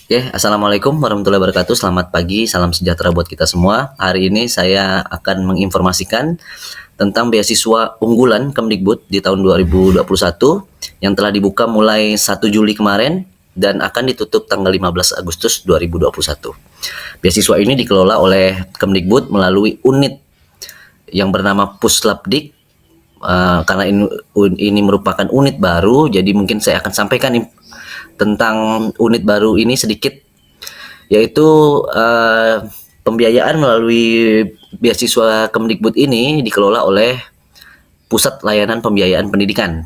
Oke, Assalamualaikum warahmatullahi wabarakatuh. Selamat pagi, salam sejahtera buat kita semua. Hari ini saya akan menginformasikan tentang beasiswa unggulan Kemdikbud di tahun 2021 yang telah dibuka mulai 1 Juli kemarin dan akan ditutup tanggal 15 Agustus 2021. Beasiswa ini dikelola oleh Kemdikbud melalui unit yang bernama Puslapdik. Karena ini merupakan unit baru, jadi mungkin saya akan sampaikan tentang unit baru ini sedikit, yaitu pembiayaan melalui beasiswa Kemdikbud ini dikelola oleh Pusat Layanan Pembiayaan Pendidikan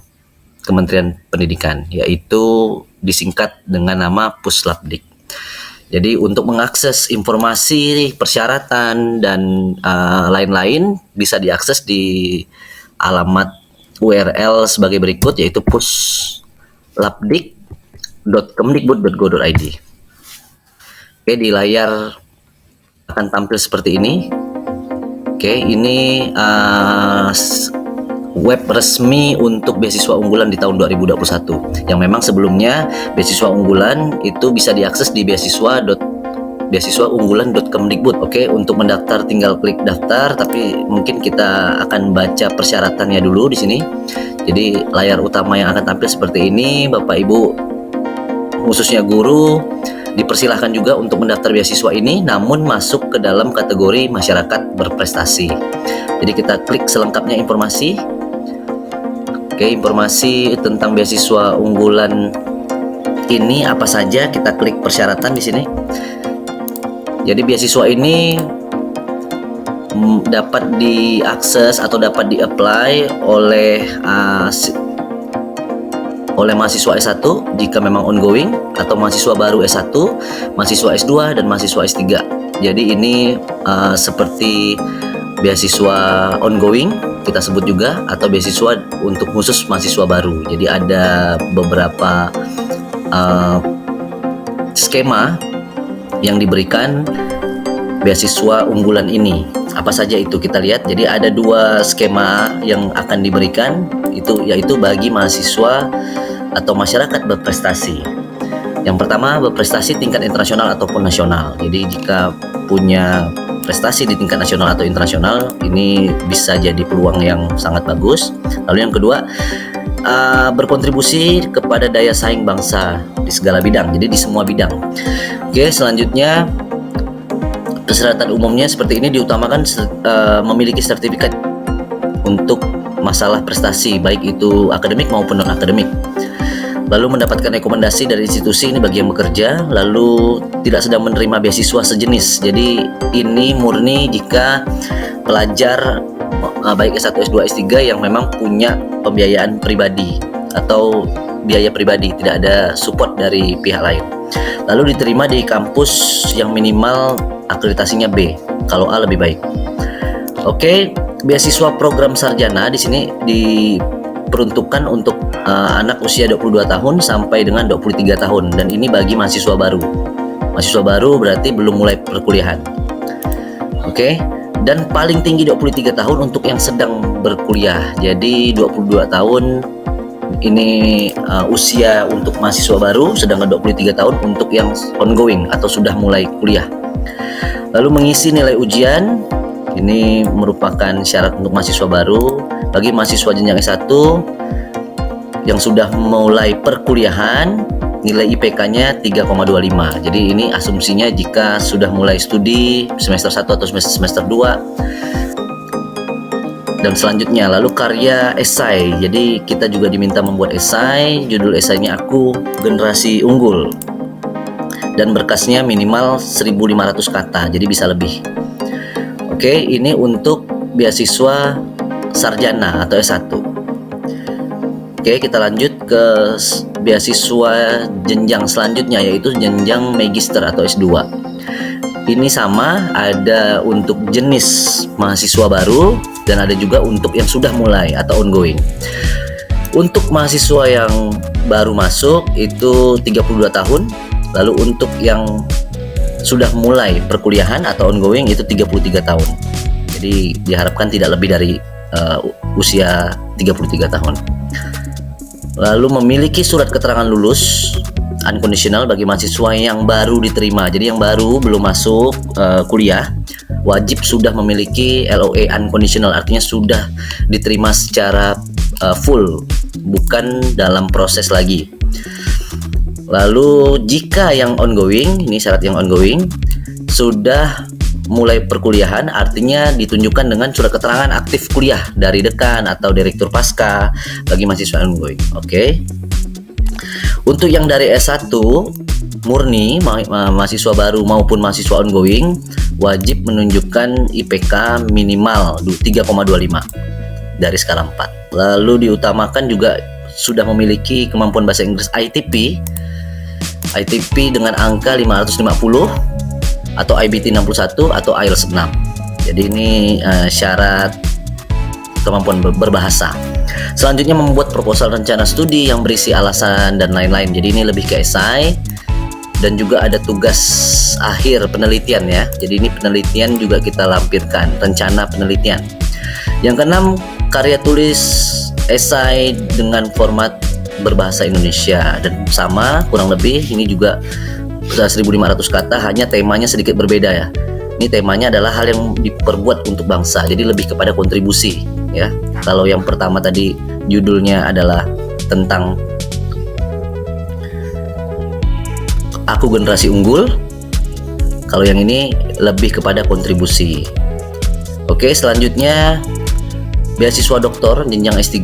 Kementerian Pendidikan, yaitu disingkat dengan nama Puslapdik. Jadi untuk mengakses informasi, persyaratan, dan lain-lain bisa diakses di alamat URL sebagai berikut, yaitu puslapdik.kemdikbud.go.id. Oke, di layar akan tampil seperti ini. Oke, ini web resmi untuk beasiswa unggulan di tahun 2021 yang memang sebelumnya beasiswa unggulan itu bisa diakses di beasiswaunggulan.kemdikbud. Oke, untuk mendaftar tinggal klik daftar, tapi mungkin kita akan baca persyaratannya dulu di sini. Jadi layar utama yang akan tampil seperti ini. Bapak Ibu, khususnya guru, dipersilahkan juga untuk mendaftar beasiswa ini, namun masuk ke dalam kategori masyarakat berprestasi. Jadi kita klik selengkapnya informasi. Oke, informasi tentang beasiswa unggulan ini apa saja, kita klik persyaratan di sini. Jadi beasiswa ini dapat diakses atau dapat di-apply oleh mahasiswa S1 jika memang ongoing, atau mahasiswa baru S1, mahasiswa S2, dan mahasiswa S3. Jadi ini seperti beasiswa ongoing kita sebut juga, atau beasiswa untuk khusus mahasiswa baru. Jadi ada beberapa skema yang diberikan beasiswa unggulan ini. Apa saja itu kita lihat. Jadi ada 2 skema yang akan diberikan, yaitu bagi mahasiswa atau masyarakat berprestasi. Yang pertama, berprestasi tingkat internasional ataupun nasional. Jadi jika punya prestasi di tingkat nasional atau internasional, ini bisa jadi peluang yang sangat bagus. Lalu yang kedua, berkontribusi kepada daya saing bangsa di segala bidang, jadi di semua bidang. Oke, selanjutnya persyaratan umumnya seperti ini. Diutamakan memiliki sertifikat untuk masalah prestasi, baik itu akademik maupun non-akademik. Lalu mendapatkan rekomendasi dari institusi, ini bagi yang bekerja. Lalu tidak sedang menerima beasiswa sejenis. Jadi ini murni jika pelajar baik S1, S2, S3 yang memang punya pembiayaan pribadi atau biaya pribadi, tidak ada support dari pihak lain. Lalu diterima di kampus yang minimal akreditasinya B, kalau A lebih baik. Oke, beasiswa program sarjana di sini diperuntukkan untuk anak usia 22 tahun sampai dengan 23 tahun, dan ini bagi mahasiswa baru. Mahasiswa baru berarti belum mulai perkuliahan. Oke, dan paling tinggi 23 tahun untuk yang sedang berkuliah. Jadi 22 tahun ini usia untuk mahasiswa baru, sedangkan 23 tahun untuk yang ongoing atau sudah mulai kuliah. Lalu mengisi nilai ujian, ini merupakan syarat untuk mahasiswa baru. Bagi mahasiswa jenjang S1 yang sudah mulai perkuliahan, nilai IPK-nya 3,25. Jadi ini asumsinya jika sudah mulai studi semester 1 atau semester 2. Dan selanjutnya, lalu karya esai. Jadi kita juga diminta membuat esai. Judul esainya Aku Generasi Unggul, dan berkasnya minimal 1.500 kata, jadi bisa lebih. Oke, ini untuk beasiswa sarjana atau S1. Oke, kita lanjut ke beasiswa jenjang selanjutnya, yaitu jenjang magister atau S2. Ini sama, ada untuk jenis mahasiswa baru dan ada juga untuk yang sudah mulai atau ongoing. Untuk mahasiswa yang baru masuk itu 32 tahun. Lalu untuk yang sudah mulai perkuliahan atau ongoing itu 33 tahun. Jadi diharapkan tidak lebih dari usia 33 tahun. Lalu memiliki surat keterangan lulus unconditional bagi mahasiswa yang baru diterima. Jadi yang baru belum masuk kuliah wajib sudah memiliki LOA unconditional, artinya sudah diterima secara full, bukan dalam proses lagi. Lalu jika yang ongoing, ini syarat yang ongoing, sudah mulai perkuliahan, artinya ditunjukkan dengan surat keterangan aktif kuliah dari dekan atau direktur pasca bagi mahasiswa ongoing. Oke. Untuk yang dari S1 murni, mahasiswa baru maupun mahasiswa ongoing, wajib menunjukkan IPK minimal 3,25 dari skala 4. Lalu diutamakan juga sudah memiliki kemampuan bahasa Inggris ITP dengan angka 550 atau IBT 61 atau IELTS 6. Jadi ini syarat kemampuan berbahasa. Selanjutnya membuat proposal rencana studi yang berisi alasan dan lain-lain. Jadi ini lebih ke esai dan juga ada tugas akhir penelitian ya. Jadi ini penelitian juga kita lampirkan, rencana penelitian. Yang keenam, karya tulis esai dengan format berbahasa Indonesia, dan sama kurang lebih ini juga 1.500 kata, hanya temanya sedikit berbeda ya. Ini temanya adalah hal yang diperbuat untuk bangsa, jadi lebih kepada kontribusi ya. Kalau yang pertama tadi judulnya adalah tentang aku generasi unggul, kalau yang ini lebih kepada kontribusi. Oke, selanjutnya beasiswa doktor jenjang S3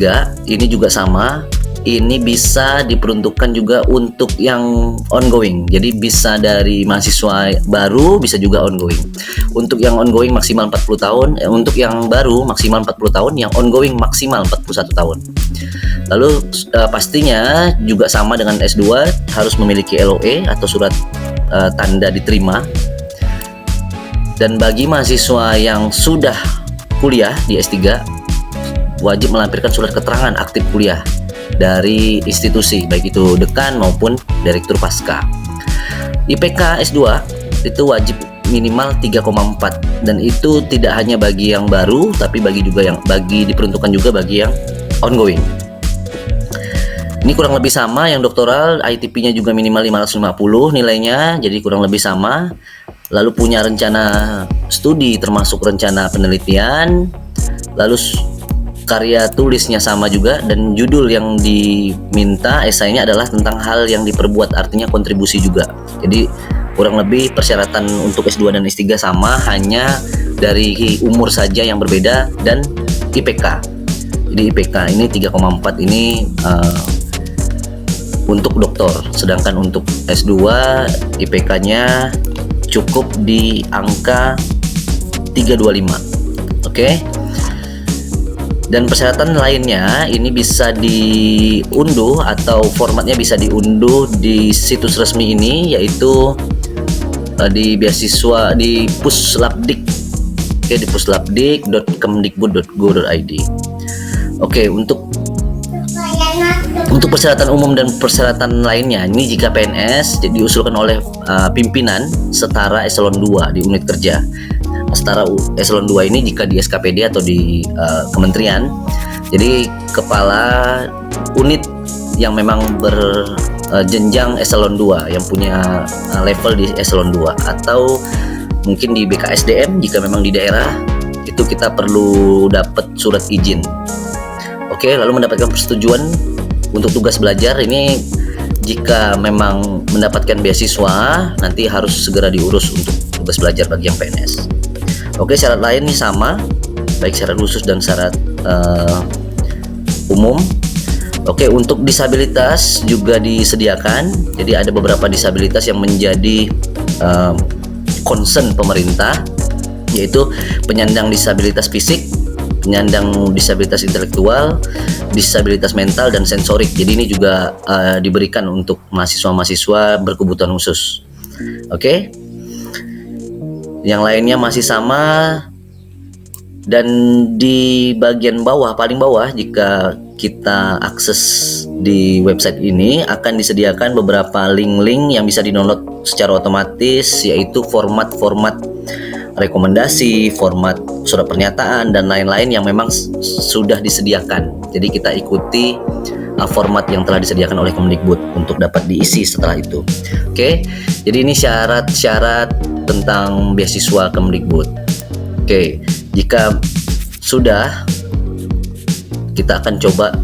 ini juga sama. Ini bisa diperuntukkan juga untuk yang ongoing. Jadi bisa dari mahasiswa baru, bisa juga ongoing. Untuk yang ongoing maksimal 40 tahun, untuk yang baru maksimal 40 tahun, yang ongoing maksimal 41 tahun. Lalu pastinya juga sama dengan S2, harus memiliki LOE atau surat tanda diterima. Dan bagi mahasiswa yang sudah kuliah di S3, wajib melampirkan surat keterangan aktif kuliah dari institusi, baik itu dekan maupun direktur pasca. IPK S2 itu wajib minimal 3,4, dan itu tidak hanya bagi yang baru, tapi diperuntukkan juga bagi yang ongoing. Ini kurang lebih sama. Yang doktoral ITP-nya juga minimal 550 nilainya, jadi kurang lebih sama. Lalu punya rencana studi termasuk rencana penelitian, lalu karya tulisnya sama juga, dan judul yang diminta esainya adalah tentang hal yang diperbuat, artinya kontribusi juga. Jadi kurang lebih persyaratan untuk S2 dan S3 sama, hanya dari umur saja yang berbeda dan IPK. Jadi IPK ini 3,4 ini untuk doktor, sedangkan untuk S2 IPK-nya cukup di angka 325. Oke. Dan persyaratan lainnya ini bisa diunduh atau formatnya bisa diunduh di situs resmi ini, yaitu di beasiswa di Puslapdik. Oke, di puslapdik.kemdikbud.go.id. Oke, untuk persyaratan umum dan persyaratan lainnya, ini jika PNS jadi diusulkan oleh pimpinan setara eselon 2 di unit kerja. Setara eselon 2 ini jika di SKPD atau di kementerian, jadi kepala unit yang memang berjenjang eselon 2, yang punya level di eselon 2, atau mungkin di BKSDM jika memang di daerah, itu kita perlu dapat surat izin. Oke, lalu mendapatkan persetujuan untuk tugas belajar. Ini jika memang mendapatkan beasiswa, nanti harus segera diurus untuk tugas belajar bagi yang PNS. Oke, syarat lain nih sama, baik syarat khusus dan syarat umum. Oke, untuk disabilitas juga disediakan. Jadi ada beberapa disabilitas yang menjadi concern pemerintah, yaitu penyandang disabilitas fisik, penyandang disabilitas intelektual, disabilitas mental, dan sensorik. Jadi ini juga diberikan untuk mahasiswa-mahasiswa berkebutuhan khusus. Oke. Yang lainnya masih sama, dan di bagian bawah, paling bawah, jika kita akses di website ini akan disediakan beberapa link-link yang bisa di-download secara otomatis, yaitu format-format rekomendasi, format surat pernyataan dan lain-lain yang memang sudah disediakan. Jadi kita ikuti format yang telah disediakan oleh Kemdikbud untuk dapat diisi setelah itu. Oke, jadi ini syarat-syarat tentang beasiswa Kemdikbud. Oke, jika sudah, kita akan coba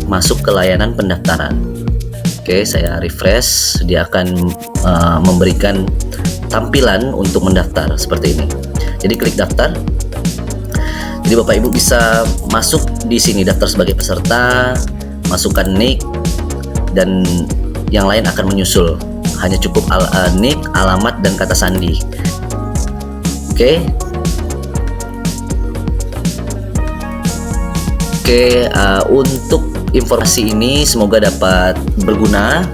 masuk ke layanan pendaftaran. Oke, saya refresh, dia akan memberikan tampilan untuk mendaftar seperti ini. Jadi klik daftar. Jadi Bapak Ibu bisa masuk di sini, daftar sebagai peserta, masukkan NIK, dan yang lain akan menyusul. Hanya cukup NIK, alamat, dan kata sandi. Oke. Untuk informasi ini semoga dapat berguna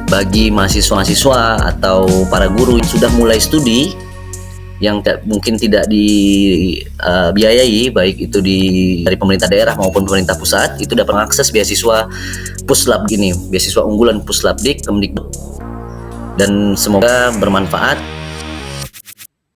bagi mahasiswa-mahasiswa atau para guru yang sudah mulai studi yang mungkin tidak dibiayai, baik itu dari pemerintah daerah maupun pemerintah pusat, itu dapat mengakses beasiswa Puslab ini, beasiswa unggulan Puslabdik Kemdikbud. Dan semoga bermanfaat.